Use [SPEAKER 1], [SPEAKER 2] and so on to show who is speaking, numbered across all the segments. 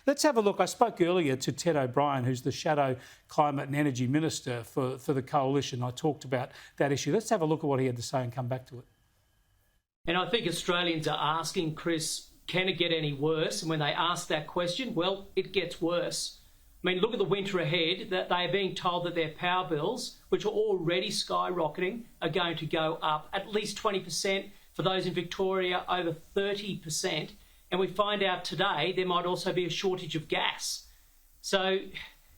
[SPEAKER 1] Let's have a look. I spoke earlier to Ted O'Brien, who's the Shadow Climate and Energy Minister for the Coalition. I talked about that issue. Let's have a look at what he had to say and come back to it.
[SPEAKER 2] And I think Australians are asking, Chris, can it get any worse? And when they ask that question, well, it gets worse. I mean, look at the winter ahead, that they are being told that their power bills, which are already skyrocketing, are going to go up at least 20%. For those in Victoria, over 30%. And we find out today there might also be a shortage of gas. So,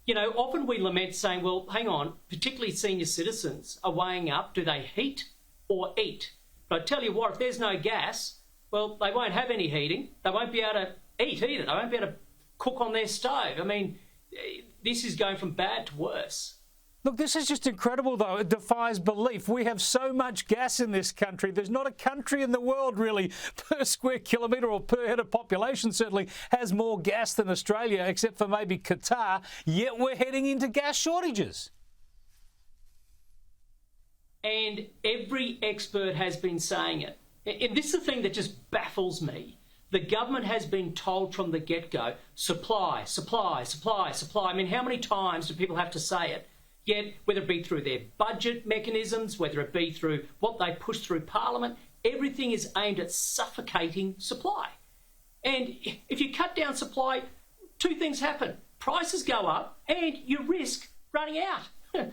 [SPEAKER 2] you know, often we lament saying, well, hang on, particularly senior citizens are weighing up, do they heat or eat? But I tell you what, if there's no gas, well, they won't have any heating. They won't be able to eat either. They won't be able to cook on their stove. I mean, this is going from bad to worse.
[SPEAKER 1] Look, this is just incredible, though. It defies belief. We have so much gas in this country. There's not a country in the world, really, per square kilometre or per head of population, certainly, has more gas than Australia, except for maybe Qatar, yet we're heading into gas shortages.
[SPEAKER 2] And every expert has been saying it. And this is the thing that just baffles me. The government has been told from the get-go, supply, supply, supply, supply. I mean, how many times do people have to say it? Yet, whether it be through their budget mechanisms, whether it be through what they push through Parliament, everything is aimed at suffocating supply. And if you cut down supply, two things happen. Prices go up and you risk running out.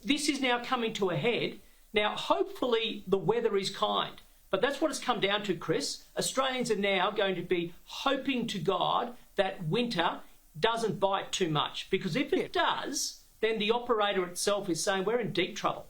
[SPEAKER 2] This is now coming to a head. Now, hopefully the weather is kind. But that's what it's come down to, Chris. Australians are now going to be hoping to God that winter doesn't bite too much, because if it does, then the operator itself is saying we're in deep trouble.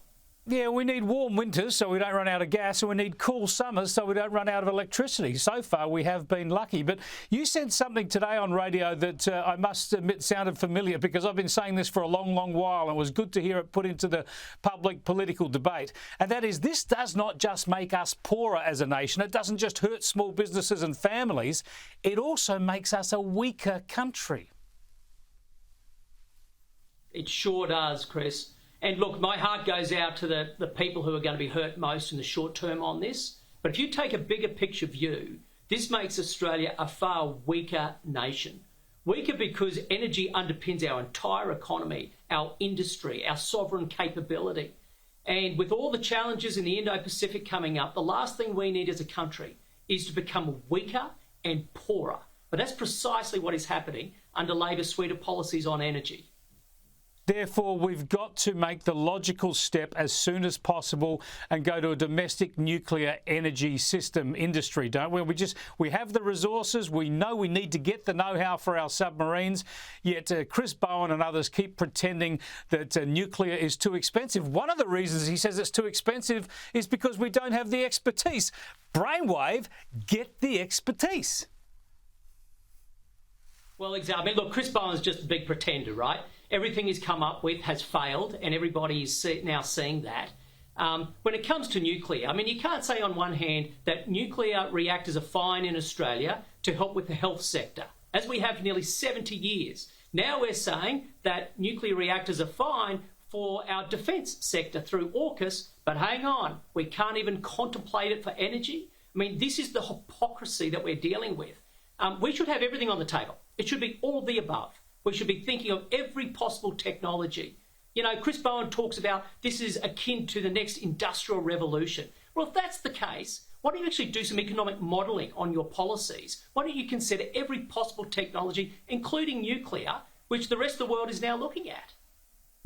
[SPEAKER 1] Yeah, we need warm winters so we don't run out of gas, and we need cool summers so we don't run out of electricity. So far, we have been lucky. But you said something today on radio that I must admit sounded familiar, because I've been saying this for a long, long while, and it was good to hear it put into the public political debate. And that is, this does not just make us poorer as a nation. It doesn't just hurt small businesses and families. It also makes us a weaker country.
[SPEAKER 2] It sure does, Chris. And look, my heart goes out to the people who are going to be hurt most in the short term on this. But if you take a bigger picture view, this makes Australia a far weaker nation. Weaker because energy underpins our entire economy, our industry, our sovereign capability. And with all the challenges in the Indo-Pacific coming up, the last thing we need as a country is to become weaker and poorer. But that's precisely what is happening under Labor's suite of policies on energy.
[SPEAKER 1] Therefore, we've got to make the logical step as soon as possible and go to a domestic nuclear energy system industry, don't we? We have the resources. We know we need to get the know-how for our submarines. Yet Chris Bowen and others keep pretending that nuclear is too expensive. One of the reasons he says it's too expensive is because we don't have the expertise. Brainwave, get the expertise.
[SPEAKER 2] Well, exactly. I mean, look, Chris Bowen's just a big pretender, right? Everything he's come up with has failed, and everybody is now seeing that. When it comes to nuclear, I mean, you can't say on one hand that nuclear reactors are fine in Australia to help with the health sector, as we have for nearly 70 years. Now we're saying that nuclear reactors are fine for our defence sector through AUKUS, but hang on, we can't even contemplate it for energy. I mean, this is the hypocrisy that we're dealing with. We should have everything on the table. It should be all of the above. We should be thinking of every possible technology. You know, Chris Bowen talks about this is akin to the next industrial revolution. Well, if that's the case, why don't you actually do some economic modelling on your policies? Why don't you consider every possible technology, including nuclear, which the rest of the world is now looking at?